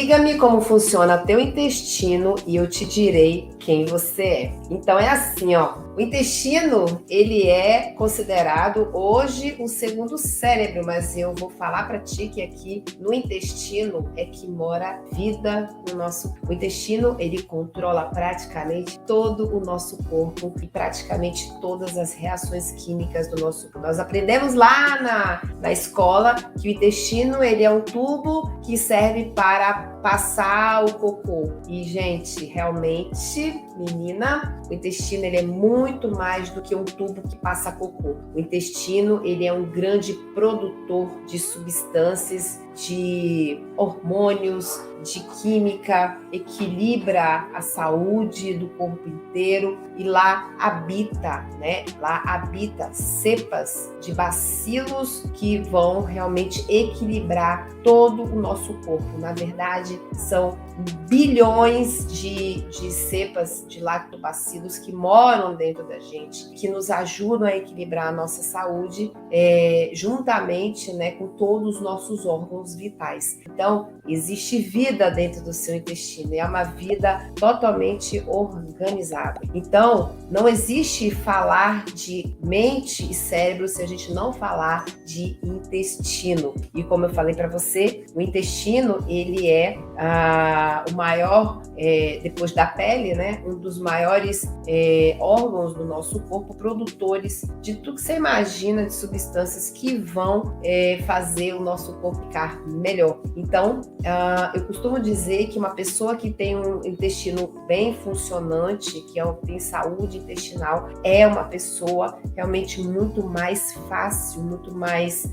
Diga-me como funciona teu intestino e eu te direi quem você é. Então é assim, ó. O intestino, ele é considerado hoje o segundo cérebro, mas eu vou falar para ti que aqui no intestino é que mora vida no nosso. O intestino, ele controla praticamente todo o nosso corpo e praticamente todas as reações químicas do nosso corpo. Nós aprendemos lá na escola que o intestino, ele é um tubo que serve para passar o cocô. E, gente, realmente, menina, o intestino, ele é muito mais do que um tubo que passa cocô. O intestino, ele é um grande produtor de substâncias, de hormônios, de química, equilibra a saúde do corpo inteiro e lá habita, né? Lá habita cepas de bacilos que vão realmente equilibrar todo o nosso corpo. Na verdade, são bilhões de cepas de lactobacilos que moram dentro da gente, que nos ajudam a equilibrar a nossa saúde, juntamente, né, com todos os nossos órgãos vitais. Então, existe vida dentro do seu intestino e é uma vida totalmente organizada. Então, não existe falar de mente e cérebro se a gente não falar de intestino. E como eu falei para você, o intestino, ele é o maior, depois da pele, né, um dos maiores órgãos do nosso corpo, produtores de tudo que você imagina de substâncias que vão fazer o nosso corpo ficar melhor. Então, eu costumo dizer que uma pessoa que tem um intestino bem funcionante, que tem saúde intestinal, é uma pessoa realmente muito mais fácil, muito mais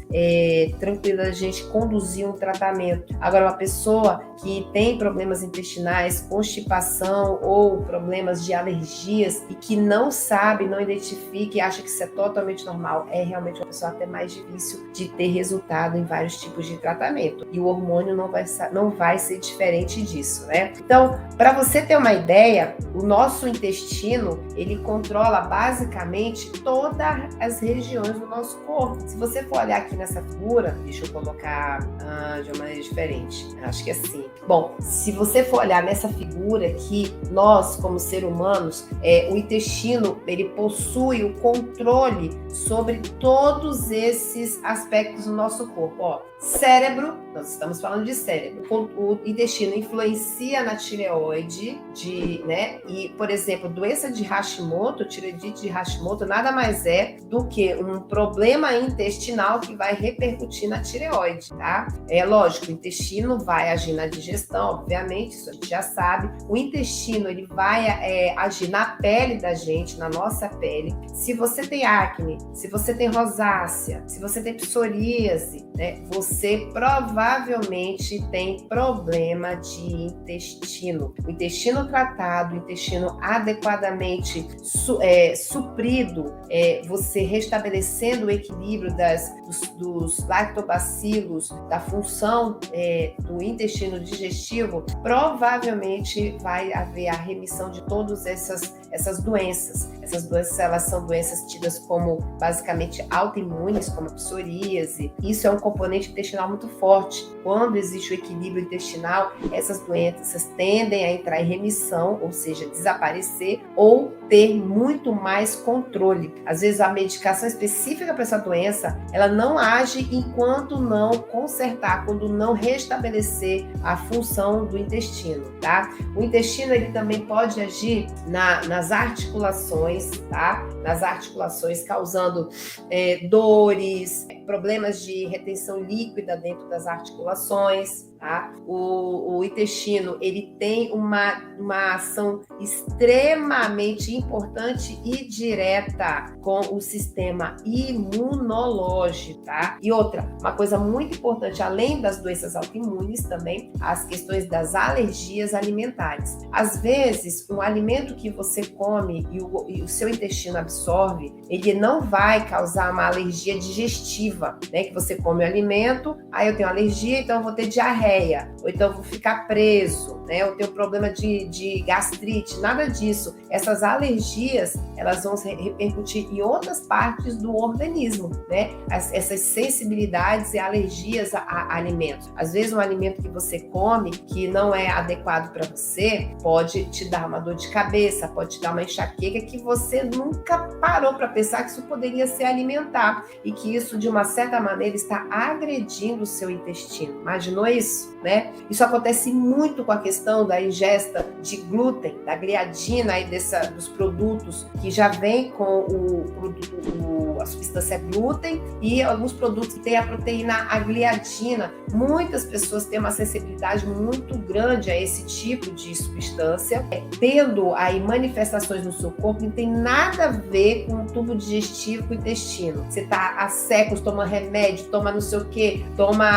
tranquila da gente conduzir um tratamento. Agora, uma pessoa que tem problemas intestinais, constipação ou problemas de alergias e que não sabe, não identifica e acha que isso é totalmente normal, é realmente uma pessoa até mais difícil de ter resultado em vários tipos de tratamento. E o hormônio não vai ser diferente disso, né? Então, para você ter uma ideia, o nosso intestino, ele controla basicamente todas as regiões do nosso corpo. Se você for olhar aqui nessa figura, deixa eu colocar de uma maneira diferente. Acho que é assim. Bom, se você for olhar nessa figura aqui, nós, como seres humanos, o intestino, ele possui o controle sobre todos esses aspectos do nosso corpo. Ó, cérebro, nós estamos falando de cérebro. O intestino influencia na tireoide, né? E, por exemplo, doença de Hashimoto, tireoidite de Hashimoto, nada mais é do que um problema intestinal que vai repercutir na tireoide, tá? É lógico, o intestino vai agir na digestão, obviamente, isso a gente já sabe. O intestino, ele vai agir na pele da gente, na nossa pele. Se você tem acne, se você tem rosácea, se você tem psoríase, né? Você provavelmente tem problema de intestino. O intestino tratado, o intestino adequadamente suprido, você restabelecendo o equilíbrio dos lactobacilos, da função do intestino digestivo, provavelmente vai haver a remissão de todas essas doenças. Essas doenças, elas são doenças tidas como basicamente autoimunes, como a psoríase. Isso é um componente intestinal muito forte. Quando existe o equilíbrio intestinal, essas doenças tendem a entrar em remissão, ou seja, desaparecer ou ter muito mais controle. Às vezes a medicação específica para essa doença, ela não age enquanto não consertar, quando não restabelecer a função do intestino, tá? O intestino, ele também pode agir nas articulações, tá? Nas articulações, causando dores, problemas de retenção líquida dentro das articulações, tá? O intestino, ele tem uma ação extremamente importante e direta com o sistema imunológico, tá? E outra, uma coisa muito importante, além das doenças autoimunes também, as questões das alergias alimentares. Às vezes, um alimento que você come e o seu intestino absorve, ele não vai causar uma alergia digestiva, né? Que você come o alimento, aí eu tenho alergia, então eu vou ter diarreia. diarreia, ou então vou ficar preso, né? Eu tenho problema de gastrite, nada disso. Essas alergias, elas vão repercutir em outras partes do organismo, né? Essas sensibilidades e alergias a alimentos. Às vezes um alimento que você come que não é adequado para você pode te dar uma dor de cabeça, pode te dar uma enxaqueca que você nunca parou para pensar que isso poderia ser alimentar e que isso de uma certa maneira está agredindo o seu intestino. Imaginou isso, né? Isso acontece muito com a questão da ingesta de glúten, da gliadina e dos produtos que já vem com a substância glúten e alguns produtos que têm a proteína a gliadina. Muitas pessoas têm uma sensibilidade muito grande a esse tipo de substância, tendo aí manifestações no seu corpo, não tem nada a ver com o tubo digestivo, com o intestino. Você está há séculos, toma remédio, toma não sei o que, toma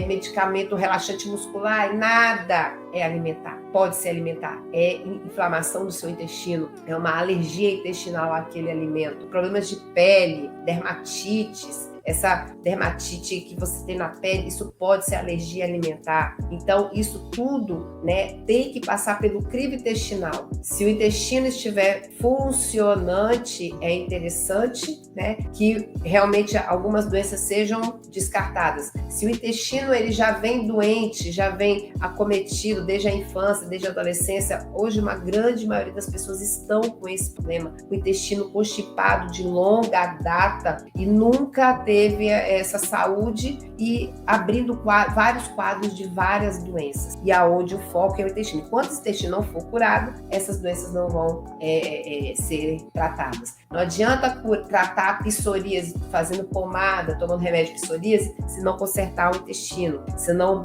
medicamento relaxante muscular, nada é alimentar. Pode ser alimentar. É inflamação do seu intestino, é uma alergia intestinal àquele alimento, problemas de pele, dermatites. Essa dermatite que você tem na pele, isso pode ser alergia alimentar. Então, isso tudo, né, tem que passar pelo crivo intestinal. Se o intestino estiver funcionante, é interessante, né, que realmente algumas doenças sejam descartadas. Se o intestino ele já vem doente, já vem acometido desde a infância, desde a adolescência, hoje uma grande maioria das pessoas estão com esse problema, o intestino constipado de longa data e nunca teve essa saúde e abrindo vários quadros de várias doenças. E aonde o foco é o intestino. Enquanto o intestino não for curado, essas doenças não vão ser tratadas. Não adianta tratar a psoríase fazendo pomada, tomando remédio de psoríase, se não consertar o intestino, se não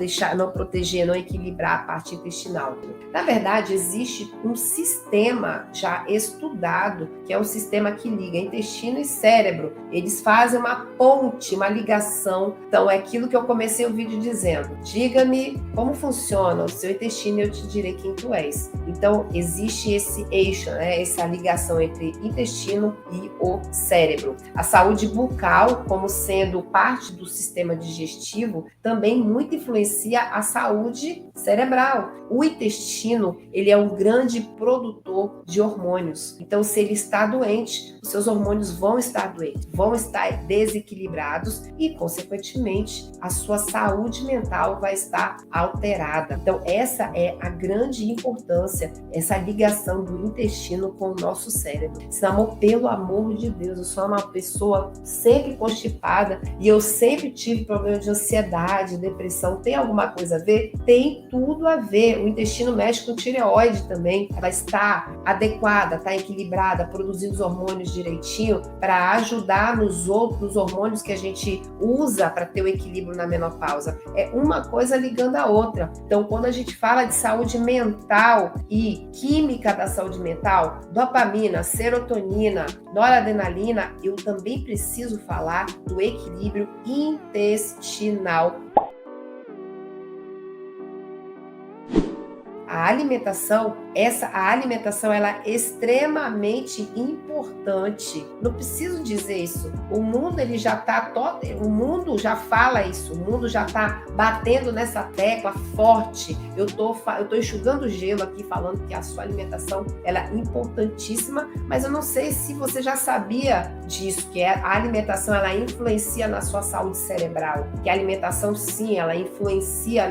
proteger, não equilibrar a parte intestinal. Na verdade, existe um sistema já estudado, que é o sistema que liga intestino e cérebro. Eles fazem uma ponte, uma ligação. Então, é aquilo que eu comecei o vídeo dizendo. Diga-me como funciona o seu intestino e eu te direi quem tu és. Então, existe esse eixo, né? Essa ligação entre intestino e o cérebro. A saúde bucal, como sendo parte do sistema digestivo, também muito influencia a saúde cerebral. O intestino, ele é um grande produtor de hormônios. Então, se ele está doente, os seus hormônios vão estar doentes, vão estar desequilibrados e, consequentemente, a sua saúde mental vai estar alterada. Então, essa é a grande importância, essa ligação do intestino com o nosso cérebro. Senão, pelo amor de Deus, eu sou uma pessoa sempre constipada e eu sempre tive problema de ansiedade, depressão. Tem alguma coisa a ver? Tem tudo a ver. O intestino mexe com tireoide também. Ela está adequada, está equilibrada, produzindo os hormônios direitinho para ajudar nos outros hormônios que a gente usa para ter o equilíbrio na menopausa. É uma coisa ligando a outra. Então, quando a gente fala de saúde mental e química da saúde mental, dopamina, serotonina, noradrenalina, eu também preciso falar do equilíbrio intestinal. A alimentação ela é extremamente importante. Não preciso dizer isso. O mundo o mundo já fala isso. O mundo já está batendo nessa tecla forte. Eu tô enxugando gelo aqui falando que a sua alimentação ela é importantíssima, mas eu não sei se você já sabia disso, que a alimentação ela influencia na sua saúde cerebral. Que a alimentação sim, ela influencia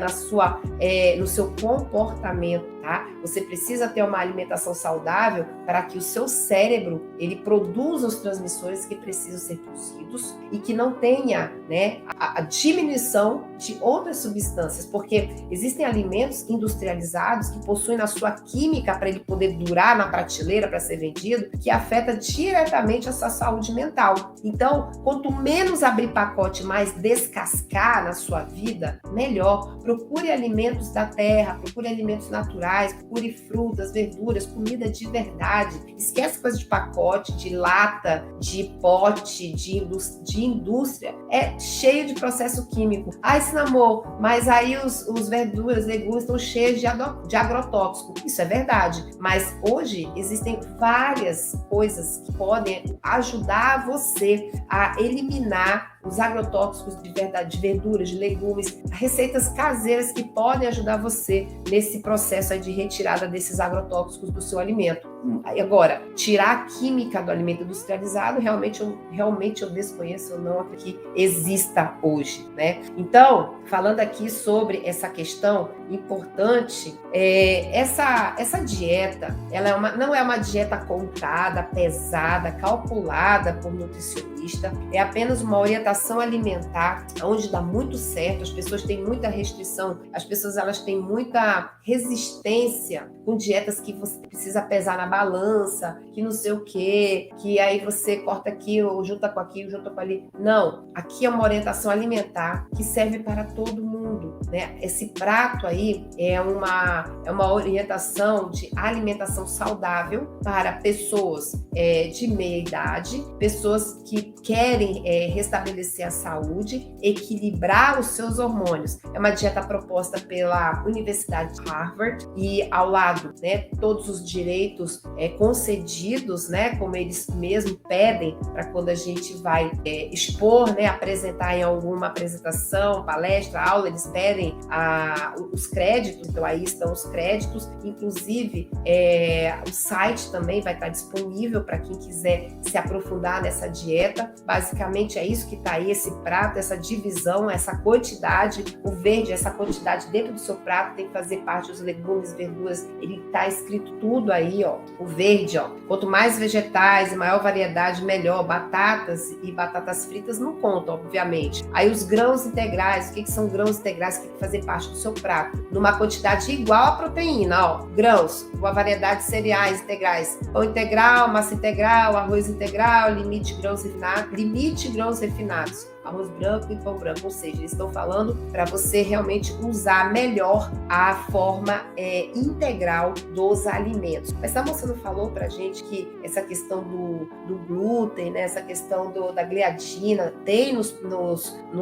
no seu comportamento. Tá? Você precisa ter uma alimentação saudável para que o seu cérebro ele produza os transmissores que precisam ser produzidos e que não tenha, né, a diminuição de outras substâncias, porque existem alimentos industrializados que possuem na sua química para ele poder durar na prateleira para ser vendido, que afeta diretamente a sua saúde mental. Então, quanto menos abrir pacote, mais descascar na sua vida, melhor. Procure alimentos da terra, procure alimentos naturais, procure frutas, verduras, comida de verdade. Esquece coisa de pacote, de lata, de pote, de indústria. É cheio de processo químico. Ai, Sinamor, mas aí os verduras, legumes estão cheios de agrotóxico. Isso é verdade. Mas hoje existem várias coisas que podem ajudar você a eliminar os agrotóxicos de verduras, de legumes, receitas caseiras que podem ajudar você nesse processo aí de retirada desses agrotóxicos do seu alimento. Agora, tirar a química do alimento industrializado, realmente eu desconheço, eu não acredito que exista hoje, né? Então, falando aqui sobre essa questão importante, essa dieta, ela não é uma dieta contada, pesada, calculada por nutricionista, é apenas uma orientação alimentar, onde dá muito certo, as pessoas têm muita restrição, as pessoas elas têm muita resistência com dietas que você precisa pesar na balança, que não sei o quê, que aí você corta aquilo, junta com aquilo, junta com ali. Não, aqui é uma orientação alimentar que serve para todo mundo, né? Esse prato aí é uma orientação de alimentação saudável para pessoas de meia idade, pessoas que querem restabelecer a saúde, equilibrar os seus hormônios. É uma dieta proposta pela Universidade de Harvard e ao lado, né, todos os direitos concedidos, né, como eles mesmos pedem para quando a gente vai expor, né, apresentar em alguma apresentação, palestra, aula, eles pedem os créditos, então aí estão os créditos, inclusive o site também vai estar disponível para quem quiser se aprofundar nessa dieta. Basicamente é isso que está aí, esse prato, essa divisão, essa quantidade, o verde, essa quantidade dentro do seu prato tem que fazer parte dos legumes, verduras, ele está escrito tudo aí, ó, o verde, ó, quanto mais vegetais e maior variedade, melhor. Batatas e batatas fritas não contam, obviamente. Aí os grãos integrais, o que são grãos integrais que tem que fazer parte do seu prato? Numa quantidade igual à proteína, ó, grãos, uma variedade de cereais integrais, pão integral, massa integral, arroz integral, limite grãos refinados, arroz branco e pão branco, ou seja, eles estão falando para você realmente usar melhor a forma integral dos alimentos. Mas a moça não falou para a gente que essa questão do glúten, né, essa questão da gliadina, tem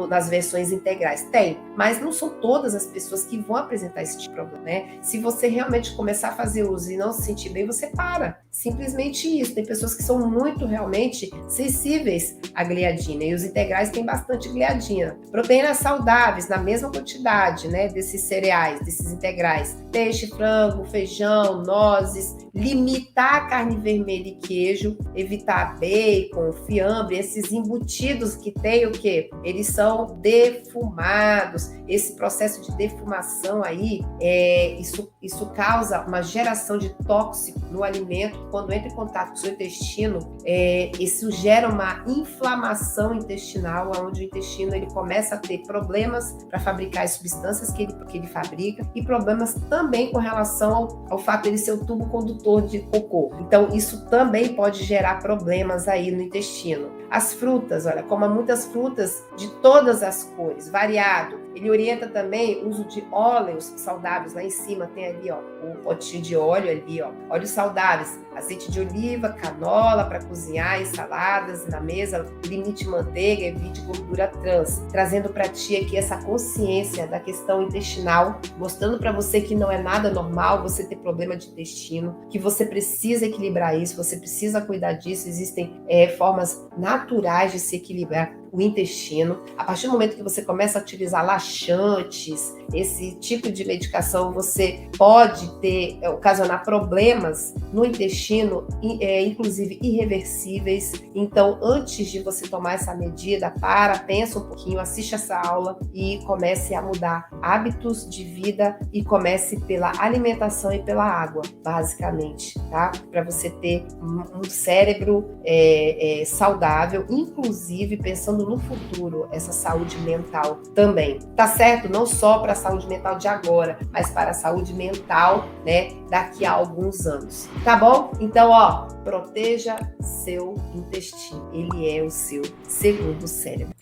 nas versões integrais? Tem, mas não são todas as pessoas que vão apresentar esse tipo de problema, né? Se você realmente começar a fazer uso e não se sentir bem, você para. Simplesmente isso. Tem pessoas que são muito realmente sensíveis à gliadina e os integrais têm bastante gliadina. Proteínas saudáveis, na mesma quantidade, né, desses cereais, desses integrais. Peixe, frango, feijão, nozes. Limitar a carne vermelha e queijo, evitar bacon, fiambre, esses embutidos que tem o quê? Eles são defumados. Esse processo de defumação aí, isso causa uma geração de tóxico no alimento. Quando entra em contato com o seu intestino, isso gera uma inflamação intestinal, onde o intestino ele começa a ter problemas para fabricar as substâncias que ele fabrica e problemas também com relação ao fato de ele ser o tubo condutor de cocô. Então, isso também pode gerar problemas aí no intestino. As frutas, olha, coma muitas frutas de todas as cores, variado. Ele orienta também o uso de óleos saudáveis. Lá em cima tem ali, ó, o potinho de óleo ali, ó, óleos saudáveis, azeite de oliva, canola para cozinhar, ensaladas na mesa, limite manteiga, evite gordura trans. Trazendo para ti aqui essa consciência da questão intestinal, mostrando para você que não é nada normal você ter problema de intestino, que você precisa equilibrar isso, você precisa cuidar disso. Existem formas naturais de se equilibrar o intestino. A partir do momento que você começa a utilizar laxantes, esse tipo de medicação, você pode ocasionar problemas no intestino, inclusive irreversíveis. Então, antes de você tomar essa medida, pensa um pouquinho, assiste essa aula e comece a mudar hábitos de vida e comece pela alimentação e pela água, basicamente, tá? Para você ter um cérebro saudável, inclusive pensando no futuro, essa saúde mental também. Tá certo? Não só para a saúde mental de agora, mas para a saúde mental, né, daqui a alguns anos. Tá bom? Então, ó, proteja seu intestino. Ele é o seu segundo cérebro.